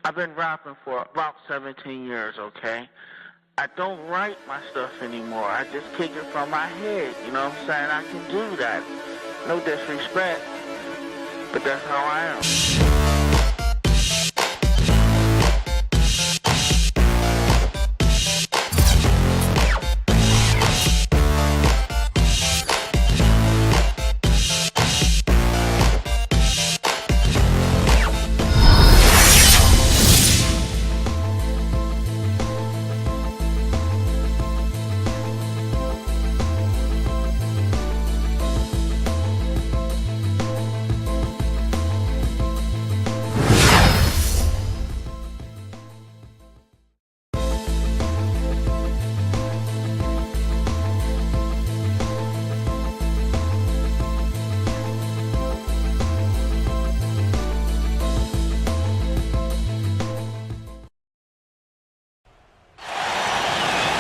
I've been rapping for about 17 years, okay? I don't write my stuff anymore. I just kick it from my head, you know what I'm saying? I can do that. No disrespect, but that's how I am.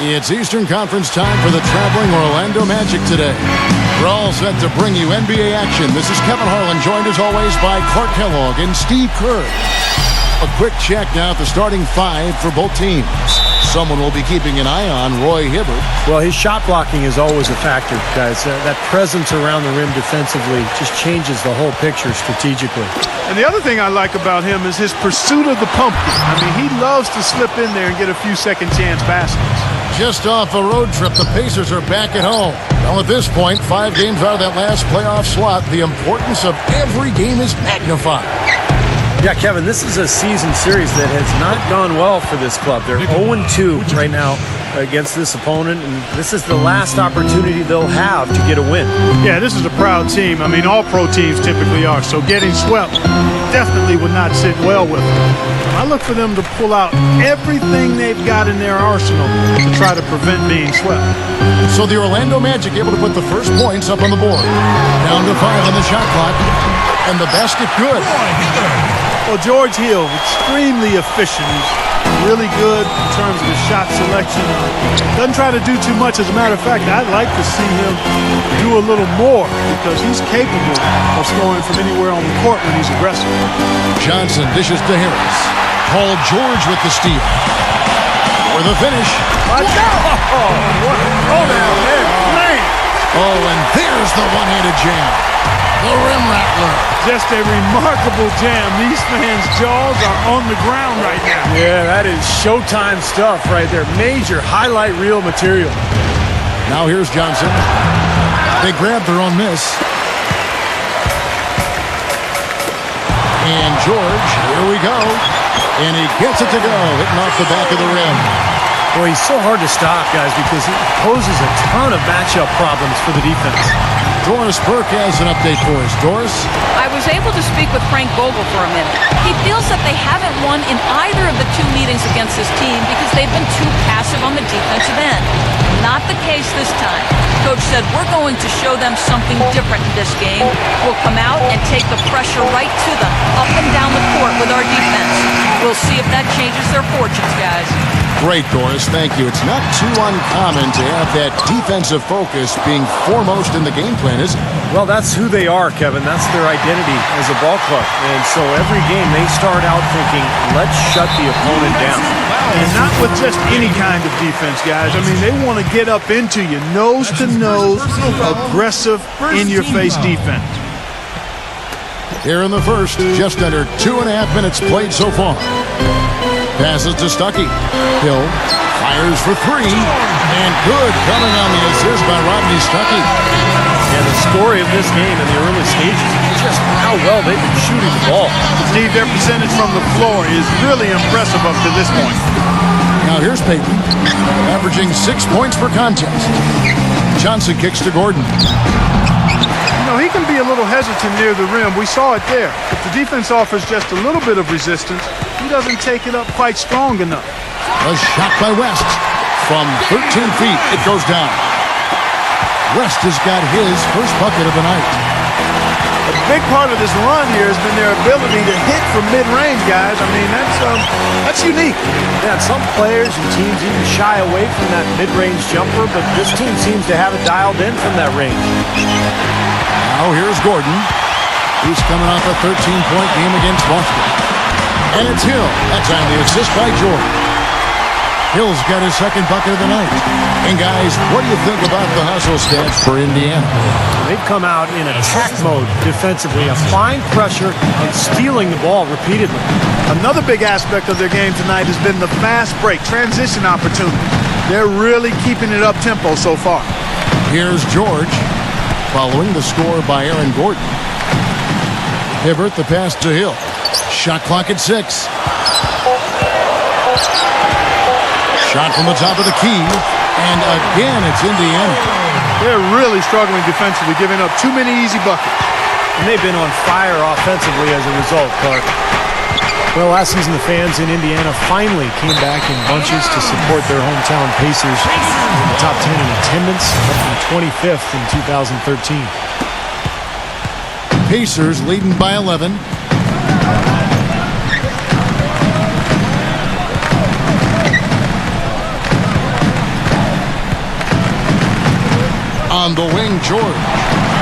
It's Eastern Conference time for the traveling Orlando Magic today. We're all set to bring you NBA action. This is Kevin Harlan, joined as always by Clark Kellogg and Steve Kerr. A quick check now at the starting five for both teams. Someone will be keeping an eye on Roy Hibbert. Well, his shot blocking is always a factor, guys. That presence around the rim defensively just changes the whole picture strategically. And the other thing I like about him is his pursuit of the pumpkin. I mean, he loves to slip in there and get a few second chance baskets. Just off a road trip, the Pacers are back at home. Now at this point, 5 games out of that last playoff slot, the importance of every game is magnified. Yeah, Kevin, this is a season series that has not gone well for this club. They're 0-2 right now against this opponent, and this is the last opportunity they'll have to get a win. Yeah, this is a proud team. I mean, all pro teams typically are, so getting swept definitely would not sit well with them. I look for them to pull out everything they've got in their arsenal to try to prevent being swept. So the Orlando Magic able to put the first points up on the board. Down to 5 on the shot clock, and the basket good. Well, George Hill, extremely efficient. He's really good in terms of his shot selection. Doesn't try to do too much. As a matter of fact, I'd like to see him do a little more because he's capable of scoring from anywhere on the court when he's aggressive. Johnson dishes to Harris. Paul George with the steal. For the finish. Watch out! Oh, what a throwdown there, man! Oh, and there's the one-handed jam. The rim rattler. Just a remarkable jam. These fans' jaws are on the ground right now. Yeah, that is Showtime stuff right there. Major highlight reel material. Now here's Johnson. They grab their own miss. And George, here we go. And he gets it to go, hitting off the back of the rim. Boy, he's so hard to stop, guys, because he poses a ton of matchup problems for the defense. Doris Burke has an update for us. Doris? I was able to speak with Frank Vogel for a minute. He feels that they haven't won in either of the 2 meetings against this team because they've been too passive on the defensive end. Not the case this time. Coach said, we're going to show them something different in this game. We'll come out and take the pressure right to them, up and down the court with our defense. We'll see if that changes their fortunes, guys. Great, Doris. Thank you. It's not too uncommon to have that defensive focus being foremost in the game plan, is it? Well, that's who they are, Kevin. That's their identity as a ball club. And so every game they start out thinking, let's shut the opponent down. And not with just any kind of defense, guys. I mean, they want to get up into you, nose-to-nose, aggressive, in-your-face defense. Here in the first, just under 2.5 minutes played so far. Passes to Stuckey. Hill fires for 3. And good coming on the assist by Rodney Stuckey. And the story of this game in the early stages is just how well they've been shooting the ball. Steve, their percentage from the floor is really impressive up to this point. Now here's Payton, averaging 6 points per contest. Johnson kicks to Gordon. You know, he can be a little hesitant near the rim. We saw it there. If the defense offers just a little bit of resistance, he doesn't take it up quite strong enough. A shot by West. From 13 feet, it goes down. West has got his first bucket of the night. A big part of this run here has been their ability to hit from mid-range, guys. I mean, that's unique. Yeah, some players and teams even shy away from that mid-range jumper, but this team seems to have it dialed in from that range. Now here's Gordon. He's coming off a 13-point game against Boston. And it's Hill. That time the assist by George. Hill's got his second bucket of the night. And guys, what do you think about the hustle stats for Indiana? They've come out in attack mode defensively, applying pressure and stealing the ball repeatedly. Another big aspect of their game tonight has been the fast break, transition opportunity. They're really keeping it up-tempo so far. Here's George, following the score by Aaron Gordon. Hibbert, the pass to Hill. Shot clock at 6. Shot from the top of the key, and again it's Indiana. They're really struggling defensively, giving up too many easy buckets. And they've been on fire offensively as a result, Clark. Well, last season the fans in Indiana finally came back in bunches to support their hometown Pacers in the top 10 in attendance, up from 25th in 2013. Pacers leading by 11. On the wing, George.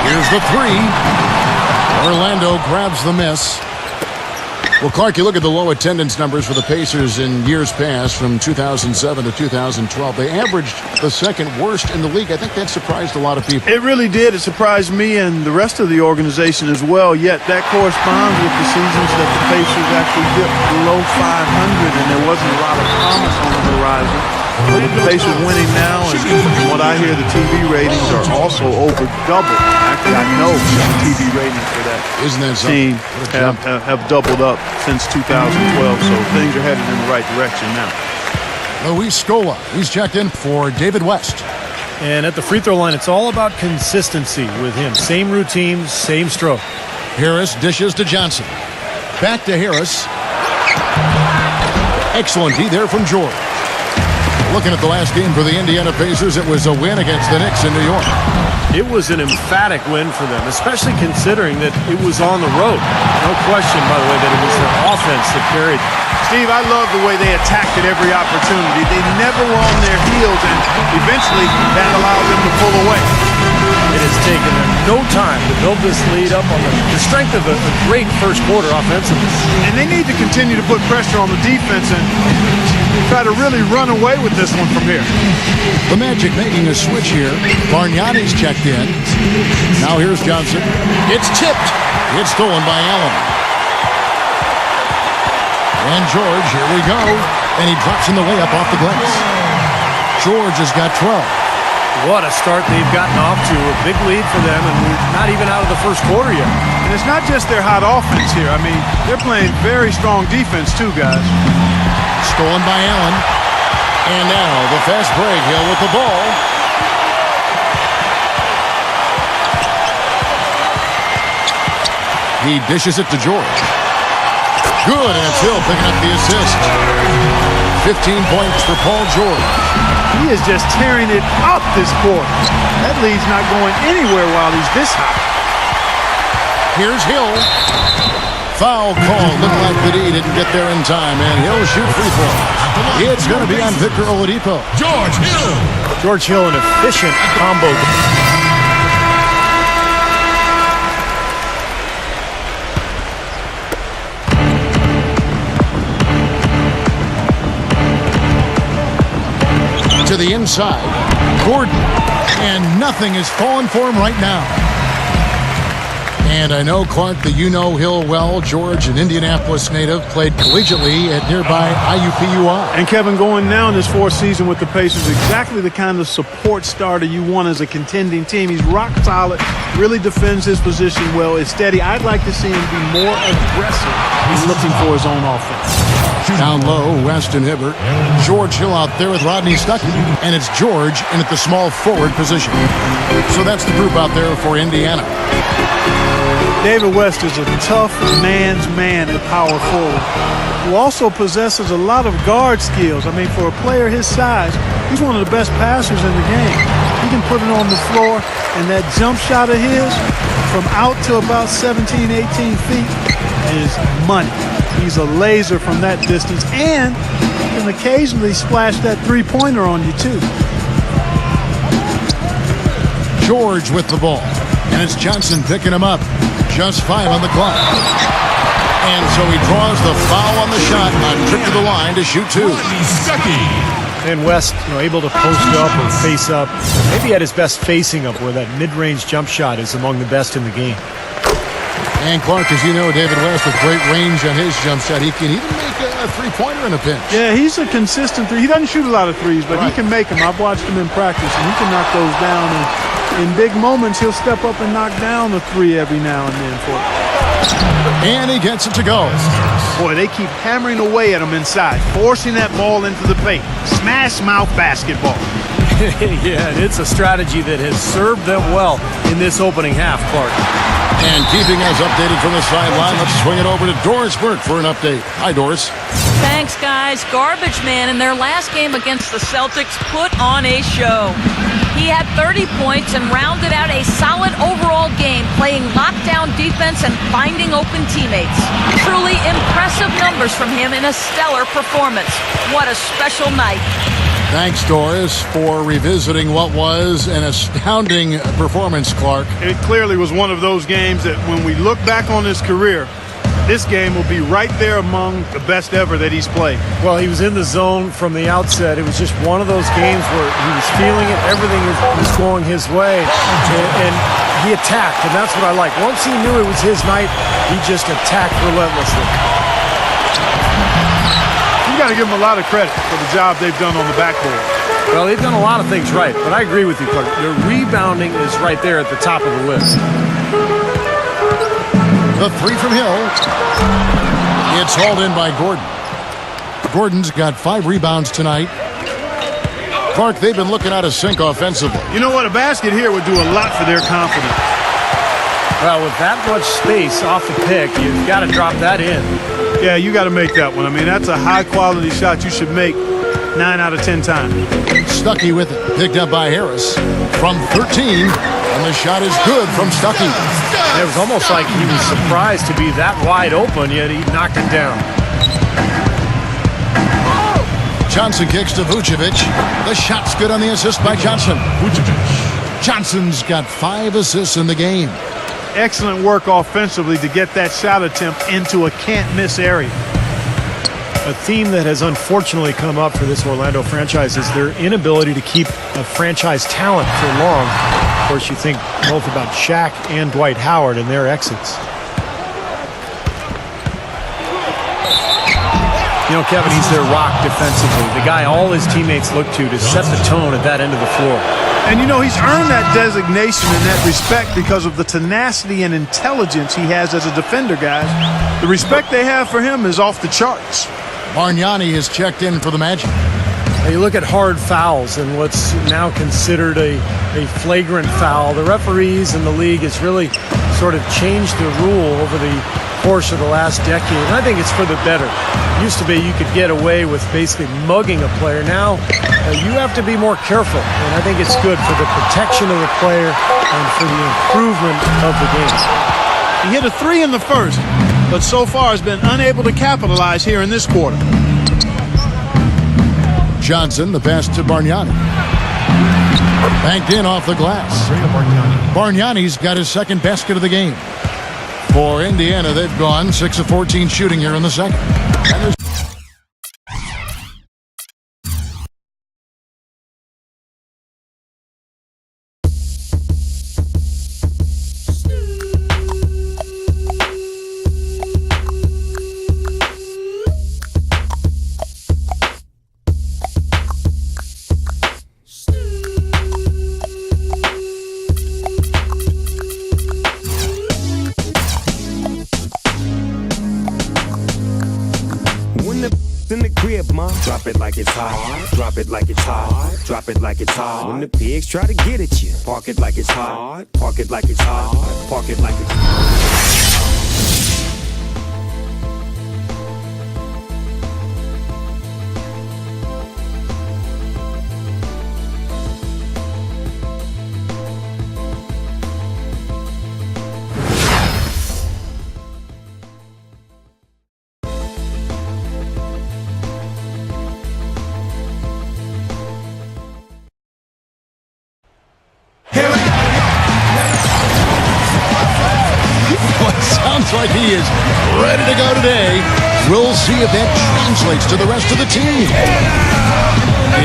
Here's the three. Orlando grabs the miss. Well, Clark, you look at the low attendance numbers for the Pacers in years past, from 2007 to 2012. They averaged the second worst in the league. I think that surprised a lot of people. It really did. It surprised me and the rest of the organization as well. Yet that corresponds with the seasons that the Pacers actually dipped below 500, and there wasn't a lot of promise on the horizon. But the Pacers winning now, and from what I hear, the TV ratings are also over double. Actually, I know the TV ratings for that team have doubled up since 2012, so things are headed in the right direction now. Luis Scola, he's checked in for David West. And at the free throw line, it's all about consistency with him. Same routine, same stroke. Harris dishes to Johnson. Back to Harris. Excellent D there from George. Looking at the last game for the Indiana Pacers, it was a win against the Knicks in New York. It was an emphatic win for them, especially considering that it was on the road. No question, by the way, that it was their offense that carried them. Steve, I love the way they attacked at every opportunity. They never were on their heels, and eventually that allowed them to pull away. It has taken them no time to build this lead up on the strength of a great first quarter offensively. And they need to continue to put pressure on the defense and try to really run away with this one from here. The Magic making a switch here. Bargnani's checked in. Now here's Johnson. It's tipped. It's stolen by Allen. And George, here we go. And he drops in the layup off the glass. George has got 12. What a start they've gotten off to. A big lead for them, and we're not even out of the first quarter yet. And it's not just their hot offense here. I mean, they're playing very strong defense too, guys. Stolen by Allen. And now the fast break. Hill with the ball. He dishes it to George. Good, and it's Hill picking up the assist. 15 points for Paul George. He is just tearing it up this quarter. That lead's not going anywhere while he's this hot. Here's Hill. Foul call. Looked like the D didn't get there in time, and Hill shoot free throw. It's going to be on Victor Oladipo. George Hill, an efficient combo. To the inside, Gordon, and nothing is falling for him right now. And I know, Clark, that you know Hill well. George, an Indianapolis native, played collegiately at nearby IUPUI. And Kevin, going now in his fourth season with the Pacers, exactly the kind of support starter you want as a contending team. He's rock solid, really defends his position well, is steady. I'd like to see him be more aggressive. He's looking for his own offense. Down low, West and Hibbert. George Hill out there with Rodney Stuckey. And it's George in at the small forward position. So that's the group out there for Indiana. David West is a tough man's man at power forward, who also possesses a lot of guard skills. I mean, for a player his size, he's one of the best passers in the game. He can put it on the floor, and that jump shot of his from out to about 17, 18 feet is money. He's a laser from that distance, and can occasionally splash that three-pointer on you, too. George with the ball, and it's Johnson picking him up. Just 5 on the clock. And so he draws the foul on the shot on trip to the line to shoot 2. And West, able to post up or face up. Maybe at his best facing up, where that mid-range jump shot is among the best in the game. And Clark, as you know, David West with great range on his jump shot. He can even make a three-pointer in a pinch. Yeah, he's a consistent three. He doesn't shoot a lot of threes, but He can make them. I've watched him in practice, and he can knock those down. And in big moments, he'll step up and knock down a three every now and then for him. And he gets it to go. Boy, they keep hammering away at him inside, forcing that ball into the paint. Smash mouth basketball. Yeah, and it's a strategy that has served them well in this opening half, Clark. And keeping us updated from the sideline, let's swing it over to Doris Burke for an update. Hi, Doris. Thanks, guys. Garbage Man in their last game against the Celtics put on a show. He had 30 points and rounded out a solid overall game, playing lockdown defense and finding open teammates. Truly impressive numbers from him in a stellar performance. What a special night. Thanks, Doris, for revisiting what was an astounding performance, Clark. It clearly was one of those games that when we look back on his career, this game will be right there among the best ever that he's played. Well, he was in the zone from the outset. It was just one of those games where he was feeling it. Everything was going his way. And he attacked, and that's what I like. Once he knew it was his night, he just attacked relentlessly. You got to give them a lot of credit for the job they've done on the backboard. Well, they've done a lot of things right, but I agree with you, Clark. Their rebounding is right there at the top of the list. The three from Hill. It's hauled in by Gordon. Gordon's got 5 rebounds tonight. Clark, they've been looking out of sync offensively. You know what? A basket here would do a lot for their confidence. Well, with that much space off the pick, you've got to drop that in. Yeah, you got to make that one. I mean, that's a high-quality shot you should make 9 out of 10 times. Stuckey with it. Picked up by Harris from 13. And the shot is good from Stuckey. It was almost like he was surprised to be that wide open, yet he knocked him down. Johnson kicks to Vucevic. The shot's good on the assist by Johnson. Johnson's got 5 assists in the game. Excellent work offensively to get that shot attempt into a can't-miss area. A theme that has unfortunately come up for this Orlando franchise is their inability to keep a franchise talent for long. Of course, you think both about Shaq and Dwight Howard and their exits. You know, Kevin, he's their rock defensively. The guy all his teammates look to set the tone at that end of the floor. And, you know, he's earned that designation in that respect because of the tenacity and intelligence he has as a defender, guys. The respect they have for him is off the charts. Bargnani has checked in for the Magic. Now you look at hard fouls and what's now considered a flagrant foul. The referees in the league has really sort of changed the rule over the course of the last decade, and I think it's for the better. It used to be you could get away with basically mugging a player. Now you have to be more careful, and I think it's good for the protection of the player and for the improvement of the game. He hit a 3 in the first, but so far has been unable to capitalize here in this quarter. Johnson, the pass to Bargnani. Banked in off the glass. Bargnani's got his second basket of the game. For Indiana, they've gone 6 of 14 shooting here in the second. In the crib, ma. Drop it like it's hot. Drop it like it's hot. Drop it like it's hot. When the pigs try to get at you, park it like it's hot. Park it like it's hot. Park it like it's hot. Sounds like he is ready to go today. We'll see if that translates to the rest of the team.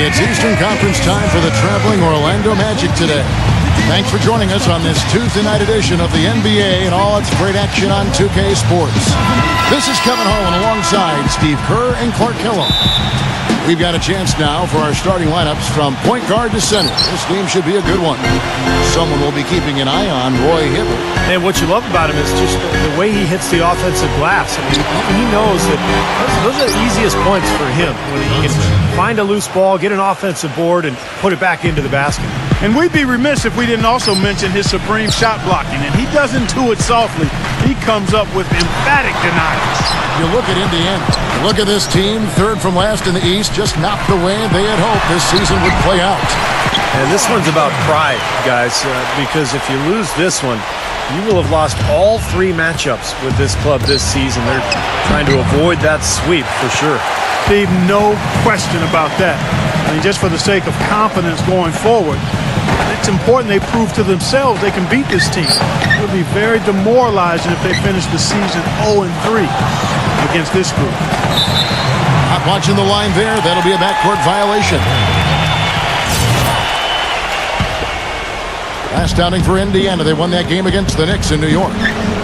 It's Eastern Conference time for the traveling Orlando Magic today. Thanks for joining us on this Tuesday night edition of the NBA and all its great action on 2K Sports. This is Kevin Harlan alongside Steve Kerr and Clark Kellogg. We've got a chance now for our starting lineups from point guard to center. This game should be a good one. Someone will be keeping an eye on Roy Hibbert. And what you love about him is just the way he hits the offensive glass. I mean, he knows that those are the easiest points for him, when he can find a loose ball, get an offensive board, and put it back into the basket. And we'd be remiss if we didn't also mention his supreme shot blocking. And he doesn't do it softly. He comes up with emphatic denials. You look at Indiana. Look at this team, third from last in the East, just not the way they had hoped this season would play out. And this one's about pride, guys, because if you lose this one, you will have lost all 3 matchups with this club this season. They're trying to avoid that sweep for sure. Steve, no question about that. I mean, just for the sake of confidence going forward, it's important they prove to themselves they can beat this team. It would be very demoralizing if they finish the season 0-3 against this group. Not watching the line there. That'll be a backcourt violation. Last outing for Indiana. They won that game against the Knicks in New York.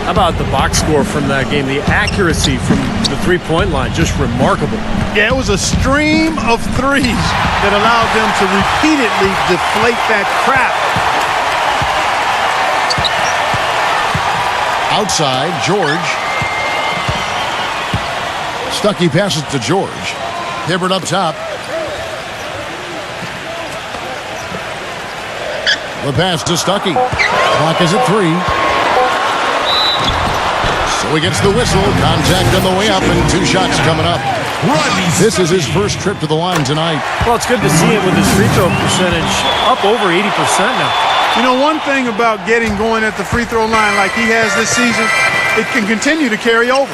How about the box score from that game? The accuracy from the three-point line, just remarkable. Yeah, it was a stream of threes that allowed them to repeatedly deflate that crap. Outside, George. Stuckey passes to George. Hibbert up top. The pass to Stuckey. Clock is at 3. So he gets the whistle. Contact on the way up and 2 shots coming up. This is his first trip to the line tonight. Well, it's good to see it with his free throw percentage up over 80% now. You know, one thing about getting going at the free throw line like he has this season, it can continue to carry over.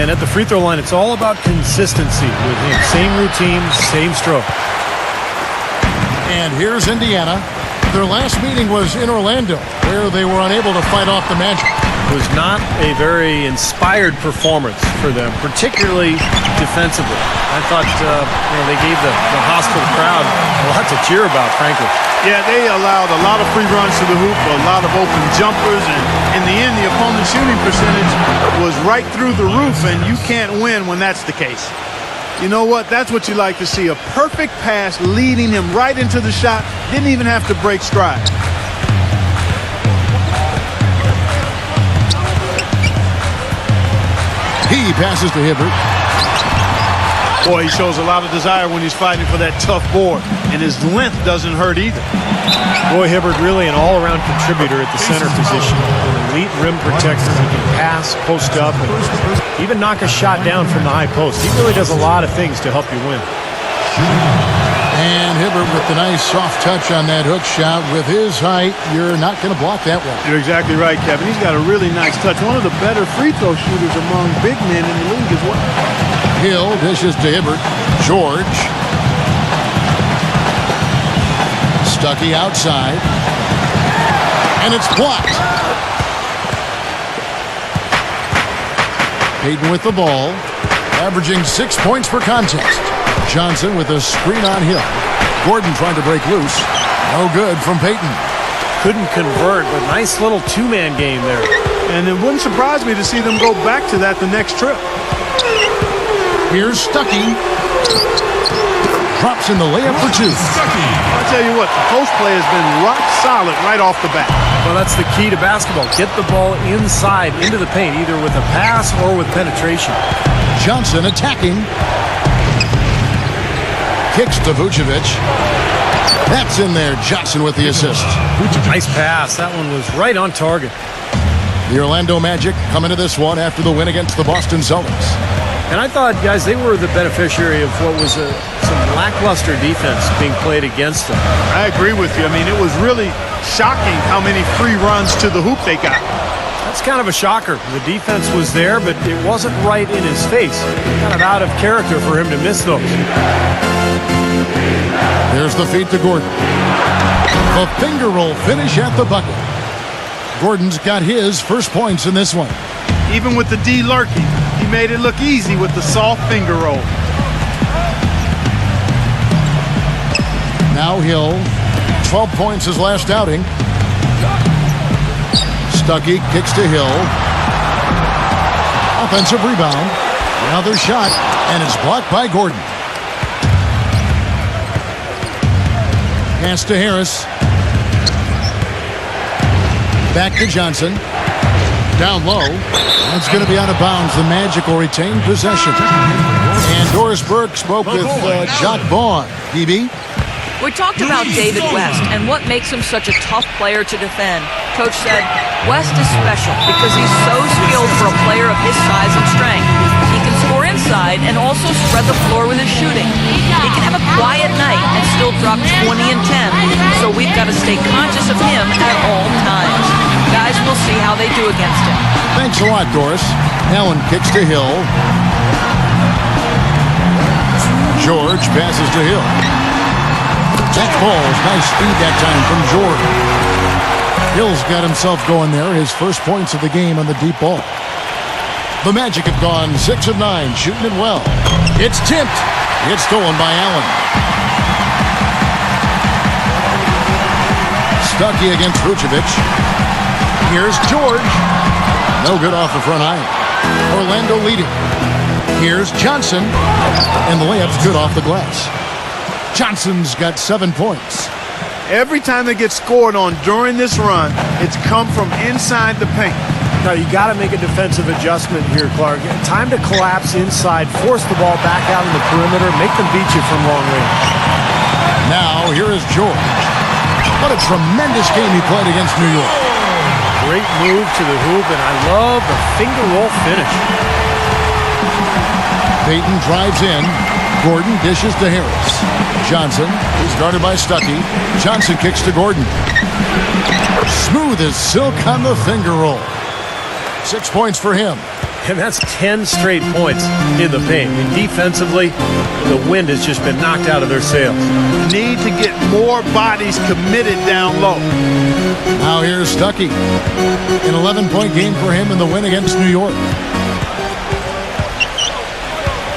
And at the free throw line, it's all about consistency with him. Same routine, same stroke. And here's Indiana. Their last meeting was in Orlando, where they were unable to fight off the Magic. It was not a very inspired performance for them, particularly defensively. I thought they gave the hostile crowd a lot to cheer about, frankly. Yeah, they allowed a lot of free runs to the hoop, a lot of open jumpers, and in the end, the opponent's shooting percentage was right through the roof, and you can't win when that's the case. You know what? That's what you like to see. A perfect pass leading him right into the shot. Didn't even have to break stride. He passes to Hibbert. Boy, he shows a lot of desire when he's fighting for that tough board, and his length doesn't hurt either. Boy, Hibbert really an all-around contributor at the center position. An elite rim protector. He can pass, post up, and even knock a shot down from the high post. He really does a lot of things to help you win. And Hibbert with the nice soft touch on that hook shot. With his height, you're not going to block that one. You're exactly right, Kevin. He's got a really nice touch. One of the better free throw shooters among big men in the league as well. Hill dishes to Hibbert. George. Stuckey outside. And it's blocked. Payton with the ball. Averaging 6 points per contest. Johnson with a screen on Hill. Gordon trying to break loose. No good from Payton. Couldn't convert, but nice little two-man game there. And it wouldn't surprise me to see them go back to that the next trip. Here's Stuckey. Drops in the layup for 2. I'll tell you what, the post play has been rock solid right off the bat. Well, that's the key to basketball. Get the ball inside into the paint, either with a pass or with penetration. Johnson attacking. Kicks to Vucevic. That's in there. Johnson with the assist. Nice pass. That one was right on target. The Orlando Magic coming to this one after the win against the Boston Celtics. And I thought, guys, they were the beneficiary of what was some lackluster defense being played against them. I agree with you. I mean, it was really shocking how many free runs to the hoop they got. That's kind of a shocker. The defense was there, but it wasn't right in his face. Kind of out of character for him to miss those. There's the feed to Gordon. The finger roll finish at the bucket. Gordon's got his first points in this one. Even with the D lurking, he made it look easy with the soft finger roll. Now Hill, 12 points his last outing. Stuckey kicks to Hill. Offensive rebound. Another shot, and it's blocked by Gordon. Pass to Harris. Back to Johnson. Down low. That's going to be out of bounds. The Magic will retain possession. And Doris Burke spoke with Jacques Vaughn. DB? We talked about David West and what makes him such a tough player to defend. Coach said, West is special because he's so skilled for a player of his size and strength. He can score inside and also spread the floor with his shooting. He can have a quiet night and still drop 20 and 10, so we've got to stay conscious of him at all times. Guys, we'll see how they do against him. Thanks a lot, Doris. Allen kicks to Hill. George passes to Hill. That falls. Nice speed that time from Jordan. Hill's got himself going there. His first points of the game on the deep ball. The Magic have gone 6 of 9, shooting it well. It's tipped. It's stolen by Allen. Stuckey against Vucevic. Here's George. No good off the front iron. Orlando leading. Here's Johnson. And the layup's good off the glass. Johnson's got 7 points. Every time they get scored on during this run, it's come from inside the paint. Now, you got to make a defensive adjustment here, Clark. Time to collapse inside, force the ball back out in the perimeter, make them beat you from long range. Now, here is George. What a tremendous game he played against New York. Great move to the hoop, and I love the finger roll finish. Payton drives in. Gordon dishes to Harris. Johnson is guarded by Stuckey. Johnson kicks to Gordon. Smooth as silk on the finger roll. 6 points for him. And that's 10 straight points in the paint. And defensively, the wind has just been knocked out of their sails. Need to get more bodies committed down low. Now here's Stuckey. An 11-point game for him in the win against New York.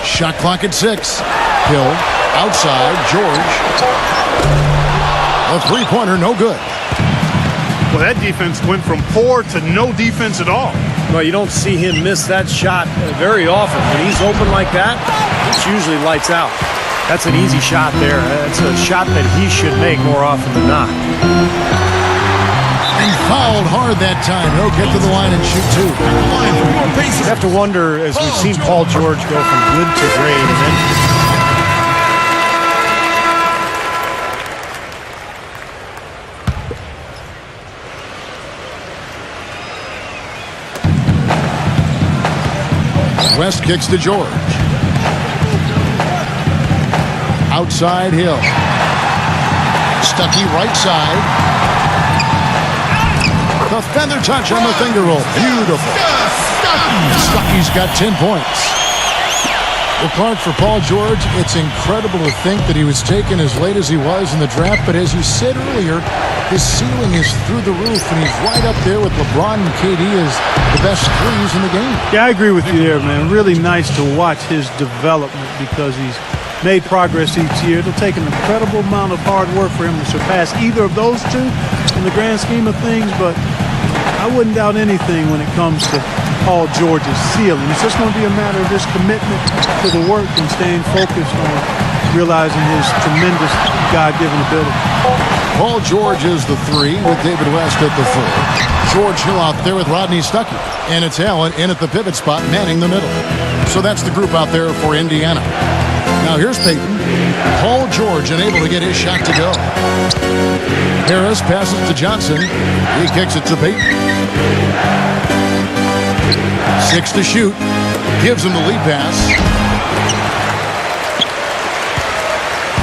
Shot clock at 6. Hill, outside, George. A three-pointer, no good. Well, that defense went from poor to no defense at all. Well, you don't see him miss that shot very often. When he's open like that, it's usually lights out. That's an easy shot there. That's a shot that he should make more often than not. And fouled hard that time. He'll get to the line and shoot 2. You have to wonder, as we've seen Paul George go from good to great, and then West kicks to George. Outside Hill. Stuckey right side. The feather touch on the finger roll. Beautiful. Stuckey's got 10 points. Well, Clark, for Paul George, it's incredible to think that he was taken as late as he was in the draft. But as you said earlier, his ceiling is through the roof, and he's right up there with LeBron and KD as the best threes in the game. Yeah, I agree with you there, man. Really nice to watch his development because he's made progress each year. It'll take an incredible amount of hard work for him to surpass either of those two in the grand scheme of things, but I wouldn't doubt anything when it comes to Paul George's ceiling. It's just going to be a matter of his commitment to the work and staying focused on realizing his tremendous God-given ability. Paul George is the 3 with David West at the 4. George Hill out there with Rodney Stuckey. And it's Allen in at the pivot spot, manning the middle. So that's the group out there for Indiana. Now here's Payton. Paul George unable to get his shot to go. Harris passes to Johnson. He kicks it to Payton. 6 to shoot. Gives him the lead pass.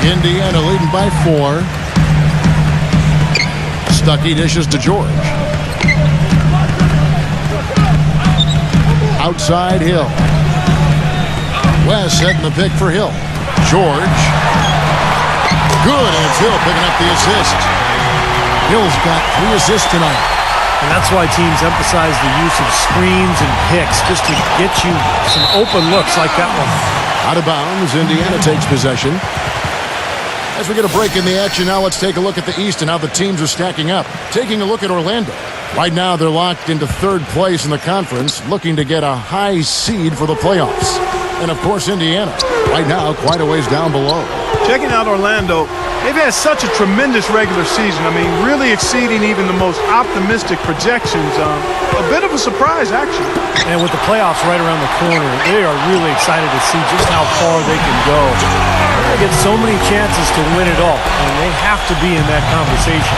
Indiana leading by 4. Stuckey dishes to George. Outside Hill. West setting the pick for Hill. George. Good, and it's Hill picking up the assist. Hill's got 3 assists tonight. And that's why teams emphasize the use of screens and picks, just to get you some open looks like that one. Out of bounds, Indiana takes possession. As we get a break in the action now, let's take a look at the East and how the teams are stacking up. Taking a look at Orlando. Right now, they're locked into 3rd place in the conference, looking to get a high seed for the playoffs. And, of course, Indiana, right now, quite a ways down below. Checking out Orlando, they've had such a tremendous regular season. I mean, really exceeding even the most optimistic projections. A bit of a surprise, actually. And with the playoffs right around the corner, they are really excited to see just how far they can go. They get so many chances to win it all, and they have to be in that conversation.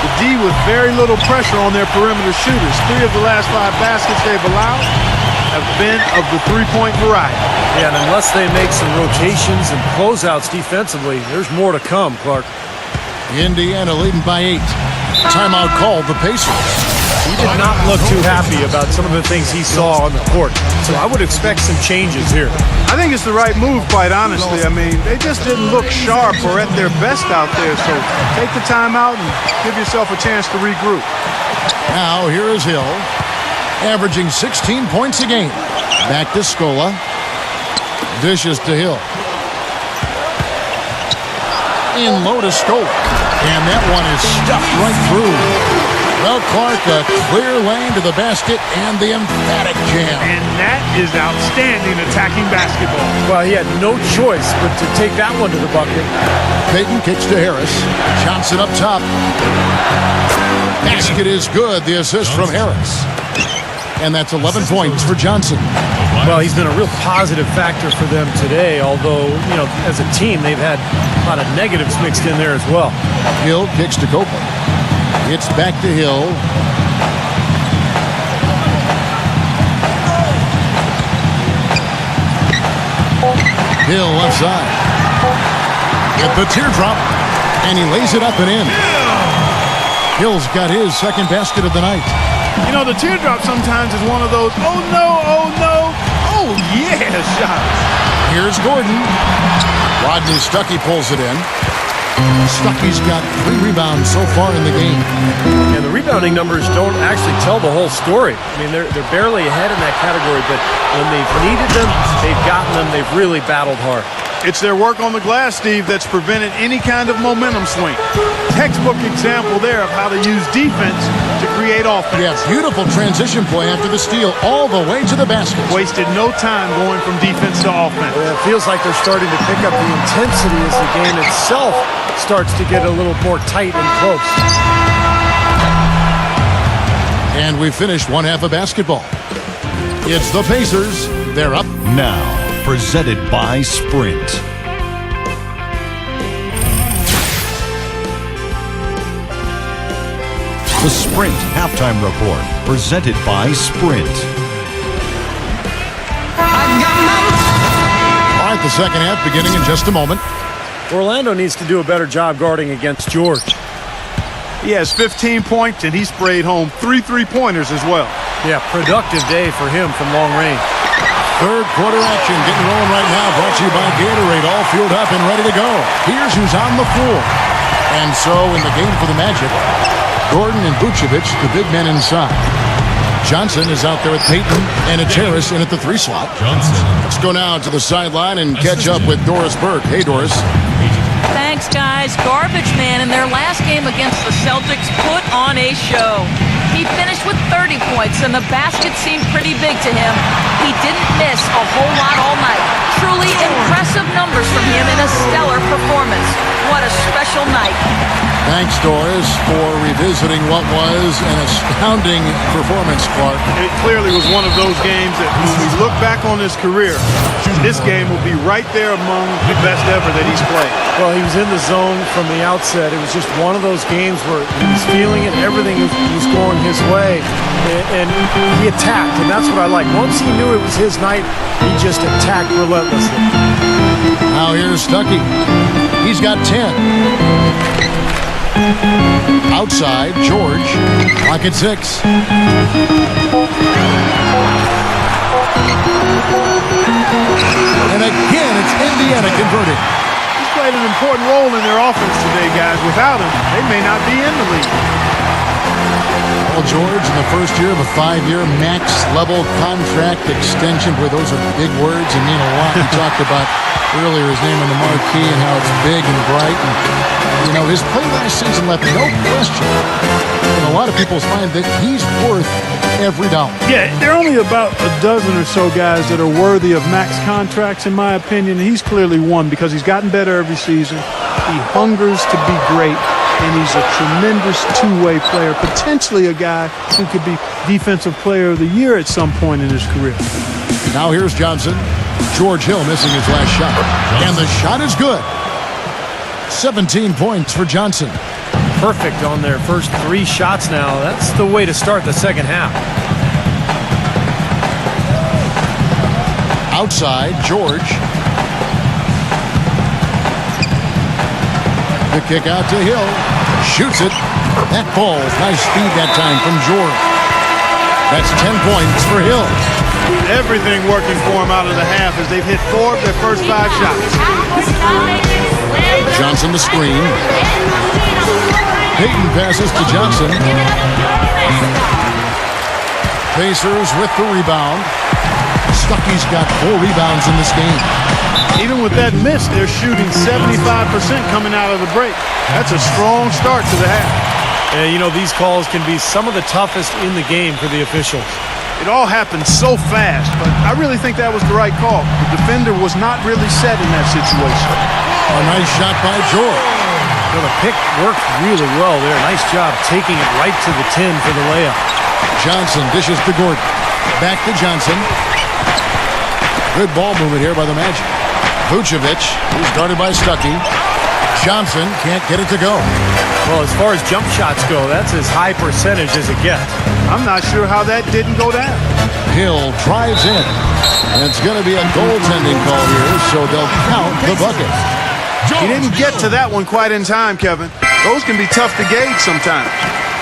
The D with very little pressure on their perimeter shooters. 3 of the last 5 baskets they've allowed have been of the 3-point variety. Yeah, and unless they make some rotations and closeouts defensively, there's more to come, Clark. Indiana leading by 8. Timeout called the Pacers. He did not look too happy about some of the things he saw on the court. So I would expect some changes here. I think it's the right move, quite honestly. I mean, they just didn't look sharp or at their best out there. So take the time out and give yourself a chance to regroup. Now here is Hill, averaging 16 points a game. Back to Scola. Dishes to Hill. In low to Scope. And that one is stuffed right through. Well, Clark, a clear lane to the basket and the emphatic jam. And that is outstanding attacking basketball. Well, he had no choice but to take that one to the bucket. Payton kicks to Harris. Johnson up top. Basket is good. The assist from Harris. And that's 11 points for Johnson. Well, he's been a real positive factor for them today, although, you know, as a team, they've had a lot of negatives mixed in there as well. Hill kicks to Copeland. It's back to Hill. Hill left side. Get the teardrop. And he lays it up and in. Hill's got his second basket of the night. You know, the teardrop sometimes is one of those, oh no, oh yeah shots. Here's Gordon. Rodney Stuckey pulls it in. Stuckey's got 3 rebounds so far in the game. And the rebounding numbers don't actually tell the whole story. I mean, they're barely ahead in that category, but when they've needed them, they've gotten them. They've really battled hard. It's their work on the glass, Steve, that's prevented any kind of momentum swing. Textbook example there of how to use defense to create offense. Yeah, beautiful transition play after the steal all the way to the basket. Wasted no time going from defense to offense. Well, it feels like they're starting to pick up the intensity as the game itself starts to get a little more tight and close. And we finished one half of basketball. It's the Pacers. They're up now. Presented by Sprint. The Sprint Halftime Report, presented by Sprint. All right, the second half beginning in just a moment. Orlando needs to do a better job guarding against George. He has 15 points, and he sprayed home 3 3-pointers as well. Yeah, productive day for him from long range. Third quarter action getting rolling right now. Brought to you by Gatorade. All fueled up and ready to go. Here's who's on the floor. And so in the game for the Magic, Gordon and Vucevic, the big men inside. Johnson is out there with Payton, and it's Harris in at the 3 slot. Let's go now to the sideline and catch up with Doris Burke. Hey, Doris. Thanks, guys. Garbage man in their last game against the Celtics put on a show. He finished with 30 points, and the basket seemed pretty big to him. He didn't miss a whole lot all night. Truly impressive numbers from him in a stellar performance. What a special night. Thanks, Doris, for revisiting what was an astounding performance, Clark. It clearly was one of those games that when we look back on his career, this game will be right there among the best ever that he's played. Well, he was in the zone from the outset. It was just one of those games where he was feeling it. Everything was going his way, and he attacked, and that's what I like. Once he knew it was his night, he just attacked relentlessly. Now here's Stuckey. He's got 10. Outside, George. Clock at 6. And again, it's Indiana converting. He's played an important role in their offense today, guys. Without him, they may not be in the league. Paul George in the first year of a 5-year max-level contract extension. Boy, those are big words and mean a lot. We talked about earlier his name on the marquee and how it's big and bright. And, you know, his play last season left no question in a lot of people's mind that he's worth every dollar. Yeah, there are only about a dozen or so guys that are worthy of max contracts, in my opinion. And he's clearly one because he's gotten better every season. He hungers to be great. And he's a tremendous two-way player, potentially a guy who could be Defensive Player of the Year at some point in his career. Now here's Johnson. George Hill missing his last shot. And the shot is good. 17 points for Johnson. Perfect on their first 3 shots now. That's the way to start the second half. Outside, George. The kick out to Hill. Shoots it. That ball, nice speed that time from George. That's 10 points for Hill. Everything working for him out of the half as they've hit 4 of their first 5 shots. Johnson the screen. Payton passes to Johnson. Pacers with the rebound. Stuckey's got 4 rebounds in this game. Even with that miss, they're shooting 75% coming out of the break. That's a strong start to the half. You know, these calls can be some of the toughest in the game for the officials. It all happened so fast, but I really think that was the right call. The defender was not really set in that situation. A nice shot by George. Well, the pick worked really well there. Nice job taking it right to the 10 for the layup. Johnson dishes to Gordon. Back to Johnson. Good ball movement here by the Magic. Vucevic, who's guarded by Stuckey. Johnson can't get it to go. Well, as far as jump shots go, that's as high percentage as it gets. I'm not sure how that didn't go down. Hill drives in. And it's going to be a goaltending call here, so they'll count the bucket. He didn't get to that one quite in time, Kevin. Those can be tough to gauge sometimes.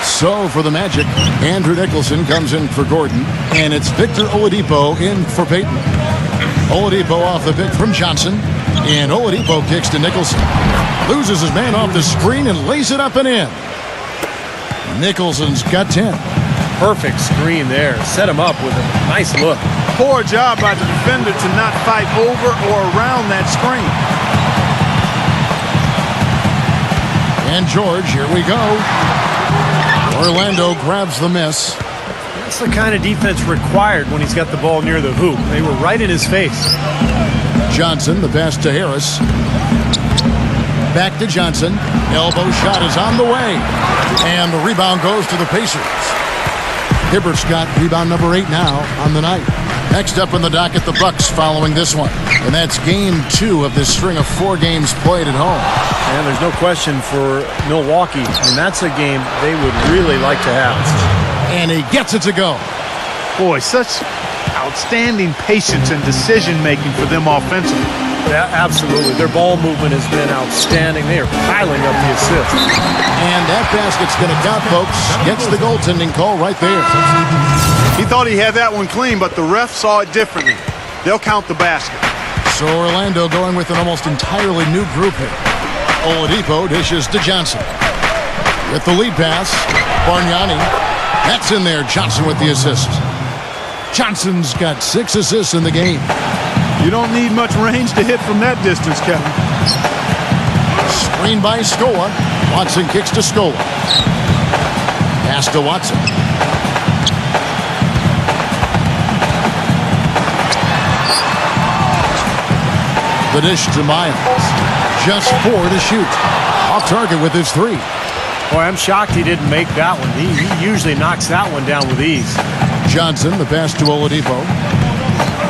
So for the Magic, Andrew Nicholson comes in for Gordon, and it's Victor Oladipo in for Payton. Oladipo off the pick from Johnson, and Oladipo kicks to Nicholson. Loses his man off the screen and lays it up and in. Nicholson's got 10. Perfect screen there. Set him up with a nice look. Poor job by the defender to not fight over or around that screen. And George, here we go. Orlando grabs the miss. That's the kind of defense required when he's got the ball near the hoop. They were right in his face. Johnson, the pass to Harris. Back to Johnson. Elbow shot is on the way. And the rebound goes to the Pacers. Hibbert's got rebound number 8 now on the night. Next up in the docket, the Bucks following this one. And that's game 2 of this string of 4 games played at home. And there's no question for Milwaukee. And that's a game they would really like to have. And he gets it to go. Boy, such outstanding patience and decision-making for them offensively. Yeah, absolutely. Their ball movement has been outstanding. They are piling up the assists. And that basket's going to count, folks. Gets the goaltending call right there. He thought he had that one clean, but the ref saw it differently. They'll count the basket. So Orlando going with an almost entirely new group here. Oladipo dishes to Johnson. With the lead pass, Bargnani. That's in there. Johnson with the assist. Johnson's got 6 assists in the game. You don't need much range to hit from that distance, Kevin. Screen by Scola. Watson kicks to Scola. Pass to Watson. The dish to Miles. Just 4 to shoot. Off target with his 3. Boy, I'm shocked he didn't make that one. He usually knocks that one down with ease. Johnson, the pass to Oladipo.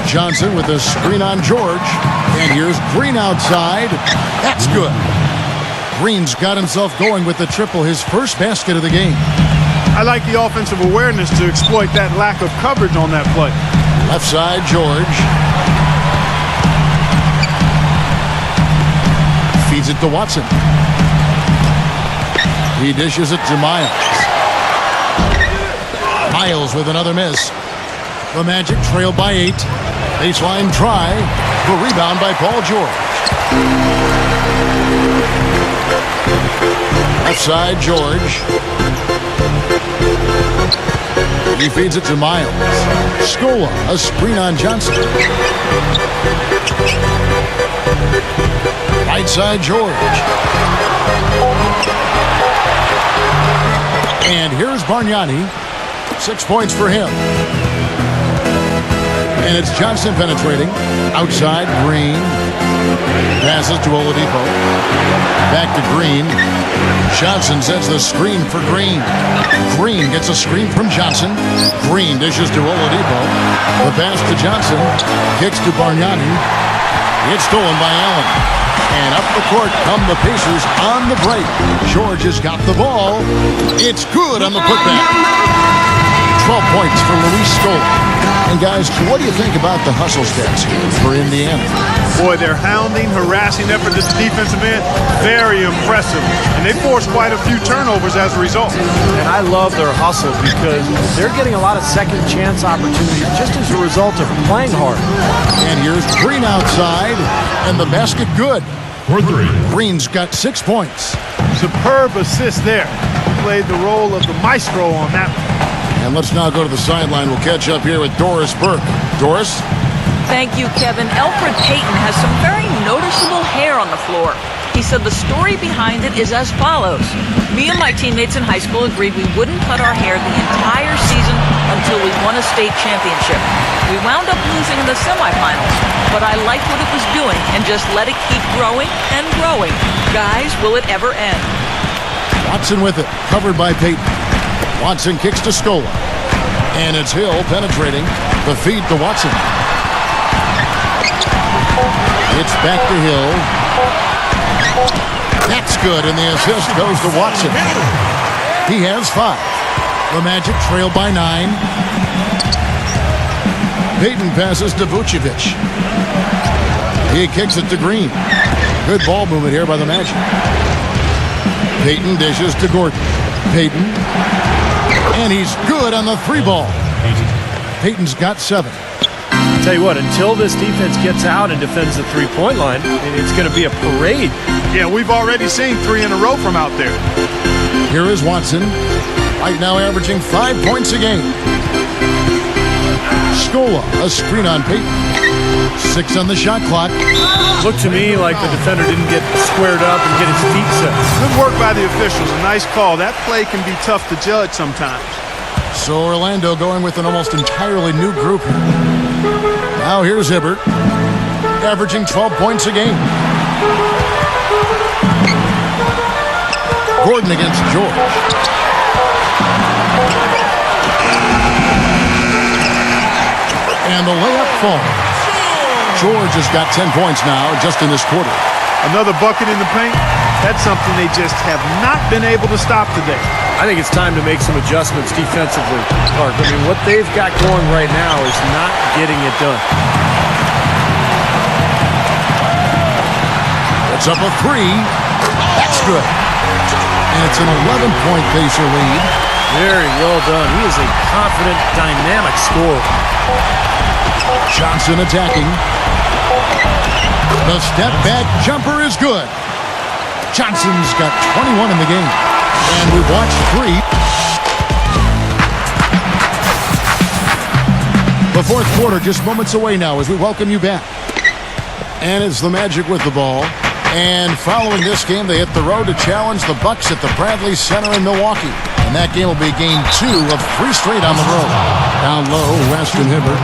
Johnson with a screen on George. And here's Green outside. That's good. Green's got himself going with the triple, his first basket of the game. I like the offensive awareness to exploit that lack of coverage on that play. Left side, George. Feeds it to Watson. He dishes it to Miles. Miles with another miss. The Magic trailed by 8. Baseline try. The rebound by Paul George. Left side, George. He feeds it to Miles. Scola, a screen on Johnson. Right side, George. And here's Bargnani. 6 points for him. And it's Johnson penetrating. Outside, Green. Passes to Oladipo. Back to Green. Johnson sets the screen for Green. Green gets a screen from Johnson. Green dishes to Oladipo. The pass to Johnson. Kicks to Bargnani. It's stolen by Allen. And up the court come the Pacers on the break. George has got the ball. It's good on the putback. 12 points for Luis Scola. And guys, what do you think about the hustle stats here for Indiana? Boy, their hounding, harassing effort at the defensive end, very impressive. And they forced quite a few turnovers as a result. And I love their hustle because they're getting a lot of second chance opportunities just as a result of playing hard. And here's Green outside, and the basket good. For 3. Green's got 6 points. Superb assist there. He played the role of the maestro on that one. And let's now go to the sideline. We'll catch up here with Doris Burke. Doris? Thank you, Kevin. Elfrid Payton has some very noticeable hair on the floor. He said the story behind it is as follows. Me and my teammates in high school agreed we wouldn't cut our hair the entire season until we won a state championship. We wound up losing in the semifinals, but I liked what it was doing and just let it keep growing and growing. Guys, will it ever end? Watson with it, covered by Payton. Watson kicks to Scola. And it's Hill penetrating. The feed to Watson. It's back to Hill. That's good, and the assist goes to Watson. He has 5. The Magic trail by 9. Payton passes to Vucevic. He kicks it to Green. Good ball movement here by the Magic. Payton dishes to Gordon. Payton. And he's good on the 3-ball. Payton's got 7. I'll tell you what, until this defense gets out and defends the three-point line, it's going to be a parade. Yeah, we've already seen 3 in a row from out there. Here is Watson, right now averaging 5 points a game. Scola, a screen on Payton. 6 on the shot clock. Looked to me like the defender didn't get squared up and get his feet set. Good work by the officials. A nice call. That play can be tough to judge sometimes. So Orlando going with an almost entirely new group here. Now here's Hibbert, averaging 12 points a game. Gordon against George. And the layup falls. George has got 10 points now just in this quarter. Another bucket in the paint. That's something they just have not been able to stop today. I think it's time to make some adjustments defensively, Clark. I mean, what they've got going right now is not getting it done. It's up a 3. That's good. And it's an 11-point Pacer lead. Very well done. He is a confident, dynamic scorer. Johnson attacking. The step back jumper is good. Johnson's got 21 in the game. And we watch 3. The fourth quarter just moments away now as we welcome you back. And it's the Magic with the ball. And following this game, they hit the road to challenge the Bucks at the Bradley Center in Milwaukee. And that game will be game 2 of 3 straight on the road. Down low, Weston Hibbert.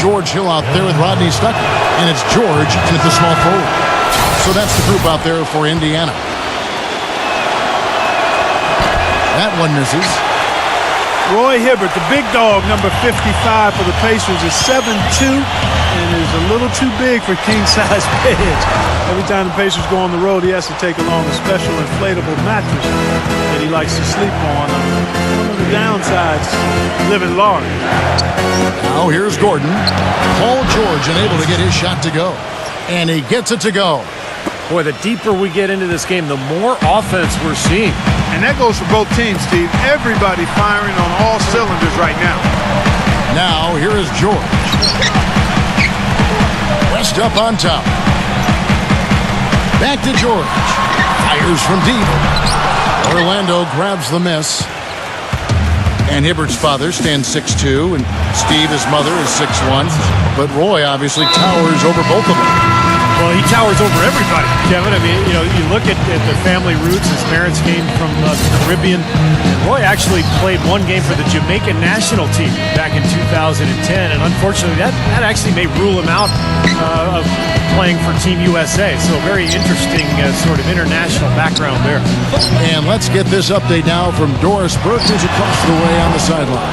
George Hill out there with Rodney Stuckey. And it's George in at the small forward. So that's the group out there for Indiana. That one misses. Roy Hibbert, the big dog, number 55 for the Pacers, is 7'2", and is a little too big for king-size beds. Every time the Pacers go on the road, he has to take along a special inflatable mattress that he likes to sleep on. One of the downsides, living large. Now here's Gordon. Paul George unable to get his shot to go. And he gets it to go. Boy, the deeper we get into this game, the more offense we're seeing. And that goes for both teams, Steve. Everybody firing on all cylinders right now. Now, here is George. West up on top. Back to George. Fires from deep. Orlando grabs the miss. And Hibbert's father stands 6'2", and Steve, his mother, is 6'1". But Roy obviously towers over both of them. Well, he towers over everybody, Kevin. I mean, you look at the family roots. His parents came from the Caribbean. Roy actually played one game for the Jamaican national team back in 2010, and unfortunately, that actually may rule him out of playing for Team USA. So, very interesting sort of international background there. And let's get this update now from Doris Burke, who's across the way on the sideline.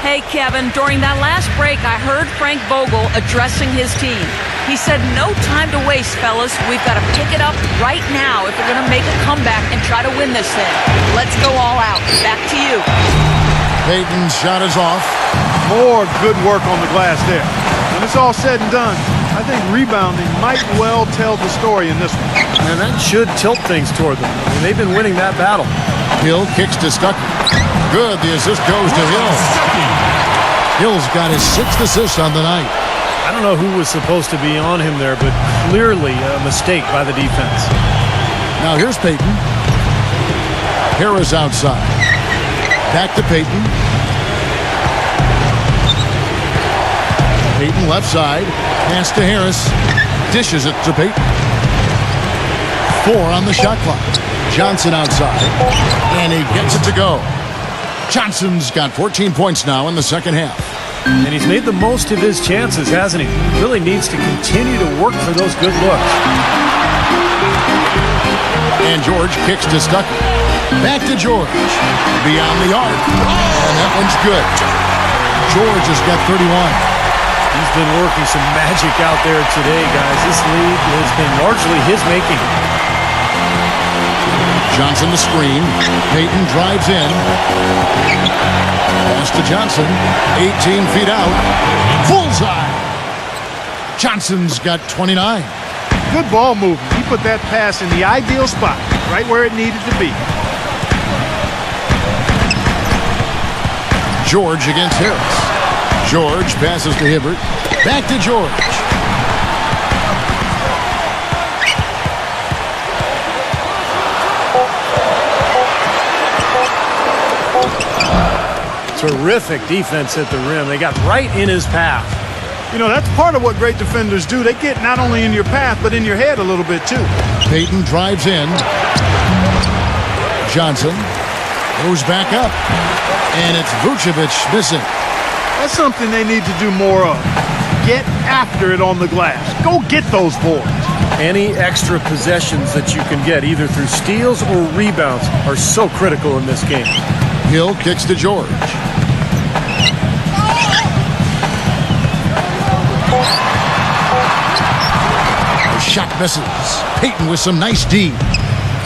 Hey, Kevin, during that last break, I heard Frank Vogel addressing his team. He said, no time to waste, fellas. We've got to pick it up right now if we're going to make a comeback and try to win this thing. Let's go all out. Back to you. Payton's shot is off. More good work on the glass there. When it's all said and done, I think rebounding might well tell the story in this one. And that should tilt things toward them. I mean, they've been winning that battle. Hill kicks to Stuckey. Good. The assist goes to Hill. Hill's got his 6th assist on the night. I don't know who was supposed to be on him there, but clearly a mistake by the defense. Now here's Payton. Harris outside. Back to Payton. Payton left side. Pass to Harris. Dishes it to Payton. 4 on the shot clock. Johnson outside. And he gets it to go. Johnson's got 14 points now in the second half. And he's made the most of his chances, hasn't he? He really needs to continue to work for those good looks. And George kicks to Stuckey. Back to George. Beyond the arc. And that one's good. George has got 31. He's been working some magic out there today, guys. This lead has been largely his making. Johnson the screen. Payton drives in. Pass to Johnson. 18 feet out. Bullseye. Johnson's got 29. Good ball movement. He put that pass in the ideal spot, right where it needed to be. George against Harris. George passes to Hibbert. Back to George. Terrific defense at the rim. They got right in his path. You know, that's part of what great defenders do. They get not only in your path, but in your head a little bit, too. Payton drives in. Johnson goes back up. And it's Vucevic missing. That's something they need to do more of. Get after it on the glass. Go get those boards. Any extra possessions that you can get, either through steals or rebounds, are so critical in this game. Hill kicks to George. The shot misses. Payton with some nice D.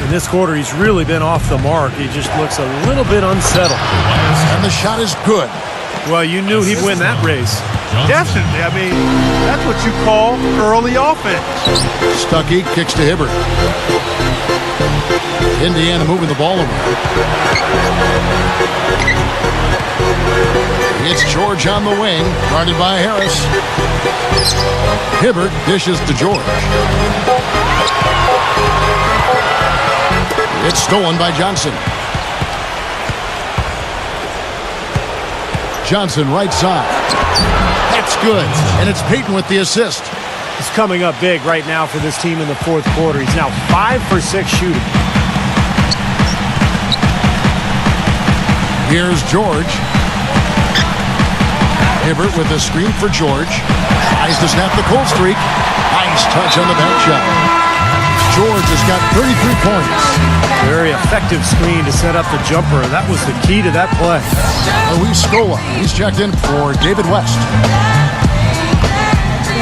In this quarter, he's really been off the mark. He just looks a little bit unsettled. And the shot is good. Well, you knew he'd win that race. Definitely. I mean, that's what you call early offense. Stuckey kicks to Hibbert. Indiana moving the ball over. It's George on the wing, guarded by Harris. Hibbert dishes to George. It's stolen by Johnson. Johnson right side. That's good. And it's Payton with the assist. He's coming up big right now for this team in the fourth quarter. He's now 5 for 6 shooting. Here's George. Hibbert with a screen for George. Tries to snap the cold streak. Nice touch on the back shot. George has got 33 points. Very effective screen to set up the jumper. That was the key to that play. Luis Scola. He's checked in for David West.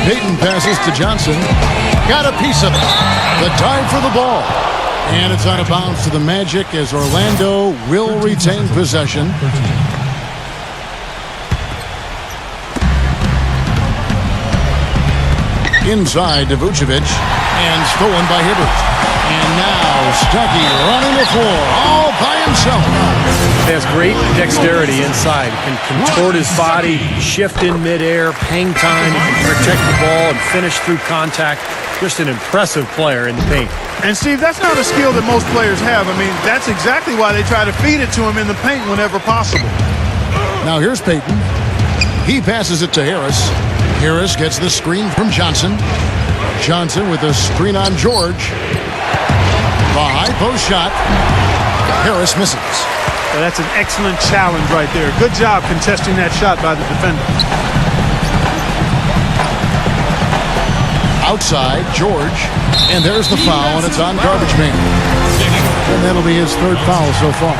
Payton passes to Johnson. Got a piece of it. The time for the ball. And it's out of bounds to the Magic as Orlando will retain possession. Inside to Vucevic. And stolen by Hibbert. And now Stuckey running the floor all by himself. He has great dexterity inside. He can contort his body, shift in midair, hang time, he can protect the ball and finish through contact. Just an impressive player in the paint. And Steve, that's not a skill that most players have. I mean, that's exactly why they try to feed it to him in the paint whenever possible. Now here's Payton. He passes it to Harris. Harris gets the screen from Johnson. Johnson with a screen on George. The high post shot. Harris misses. Well, that's an excellent challenge right there. Good job contesting that shot by the defender. Outside, George. And there's the foul, and it's on Garbage Man. And that'll be his third foul so far.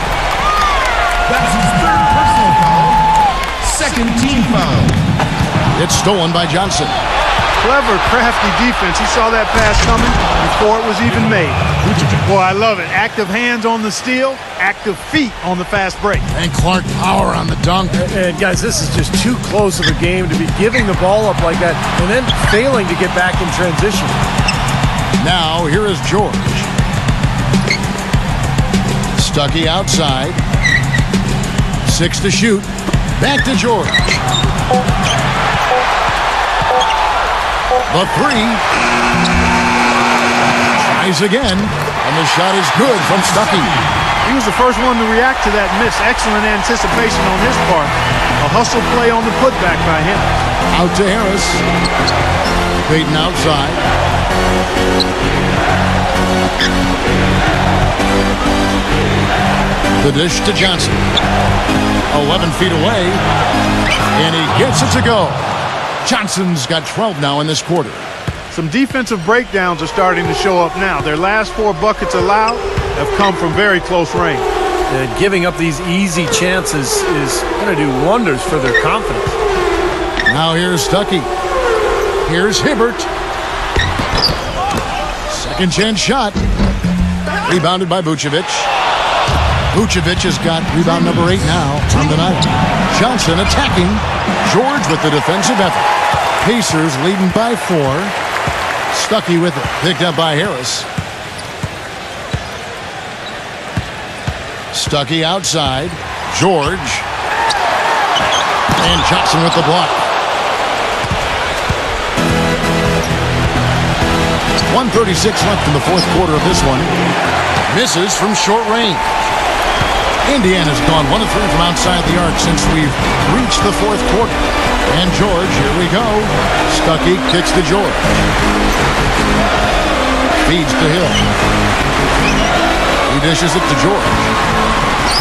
That's his third personal foul. Second team foul. It's stolen by Johnson. Clever, crafty defense. He saw that pass coming before it was even made. Vucevic. Boy, I love it. Active hands on the steal, active feet on the fast break. And Clark power on the dunk. And guys, this is just too close of a game to be giving the ball up like that and then failing to get back in transition. Now, here is George. Stuckey outside. 6 to shoot. Back to George. The 3. Tries again. And the shot is good from Stuckey. He was the first one to react to that miss. Excellent anticipation on his part. A hustle play on the putback by him. Out to Harris. Payton outside. The dish to Johnson. 11 feet away. And he gets it to go. Johnson's got 12 now in this quarter. Some defensive breakdowns are starting to show up now. Their last 4 buckets allowed have come from very close range. And giving up these easy chances is going to do wonders for their confidence. Now here's Stuckey. Here's Hibbert. Second chance shot. Rebounded by Vucevic. Vucevic has got rebound number 8 now on the night. Johnson attacking. George with the defensive effort. Pacers leading by 4. Stuckey with it. Picked up by Harris. Stuckey outside. George. And Johnson with the block. 1:36 left in the fourth quarter of this one. Misses from short range. Indiana's gone 1 of 3 from outside the arc since we've reached the fourth quarter. And George, here we go. Stuckey kicks to George. Feeds to Hill. He dishes it to George.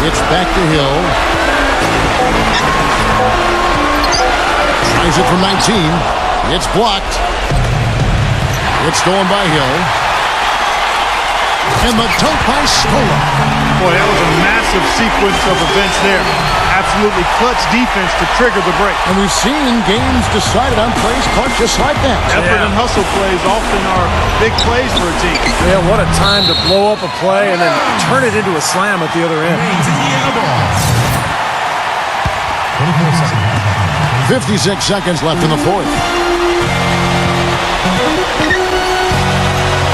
It's back to Hill. Tries it from 19. It's blocked. It's stolen by Hill. And the dunk by Scola. Boy, that was a massive sequence of events there. Absolutely clutch defense to trigger the break. And we've seen games decided on plays, Clark, just like that. Effort and hustle plays often are big plays for a team. Yeah, what a time to blow up a play and then turn it into a slam at the other end. Remains Indiana ball. 24 seconds. 56 seconds left in the fourth.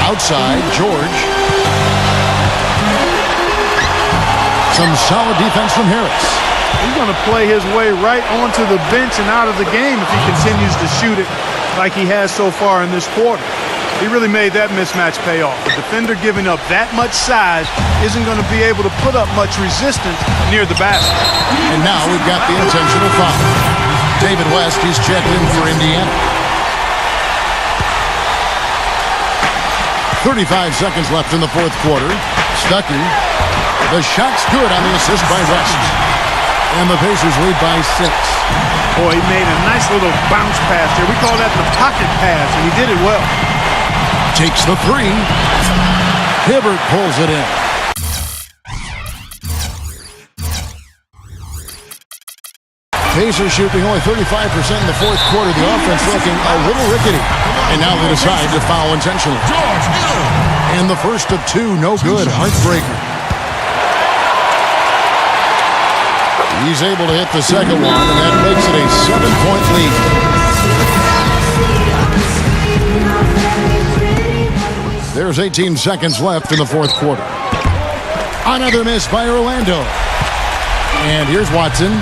Outside, George. Some solid defense from Harris. He's going to play his way right onto the bench and out of the game if he continues to shoot it like he has so far in this quarter. He really made that mismatch pay off. A defender giving up that much size isn't going to be able to put up much resistance near the basket. And now we've got the intentional foul. David West, he's checked in for Indiana. 35 seconds left in the fourth quarter. Stuckey. The shot's good on the assist by West. And the Pacers lead by 6. Boy, he made a nice little bounce pass there. We call that the pocket pass, and he did it well. Takes the 3. Hibbert pulls it in. Pacers shooting only 35% in the fourth quarter. The offense looking a little rickety. And now they decide to foul intentionally. And the first of 2, no good. Heartbreaker. He's able to hit the second one, and that makes it a 7-point lead. There's 18 seconds left in the fourth quarter. Another miss by Orlando. And here's Watson.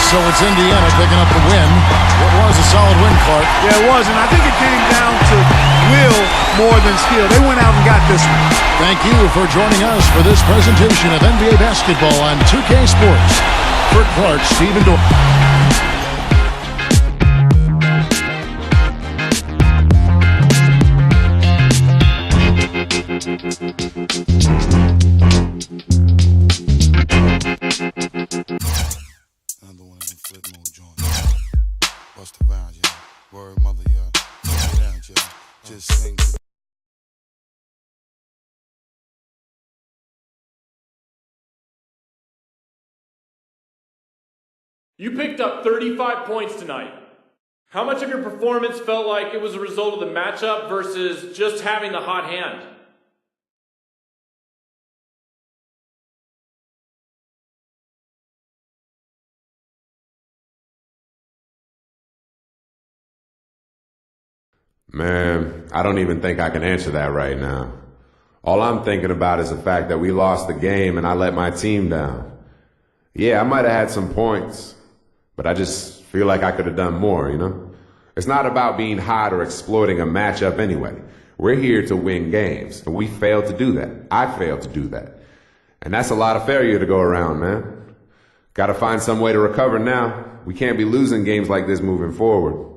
So it's Indiana picking up the win. What was a solid win, Clark? Yeah, it was, and I think it came down to will more than skill. They went out and got this one. Thank you for joining us for this presentation of NBA basketball on 2K Sports. For Clark, Stephen Dorff. You picked up 35 points tonight. How much of your performance felt like it was a result of the matchup versus just having the hot hand? Man, I don't even think I can answer that right now. All I'm thinking about is the fact that we lost the game and I let my team down. Yeah, I might have had some points, but I just feel like I could have done more, you know? It's not about being hot or exploiting a matchup anyway. We're here to win games, and we failed to do that. I failed to do that. And that's a lot of failure to go around, man. Gotta find some way to recover now. We can't be losing games like this moving forward.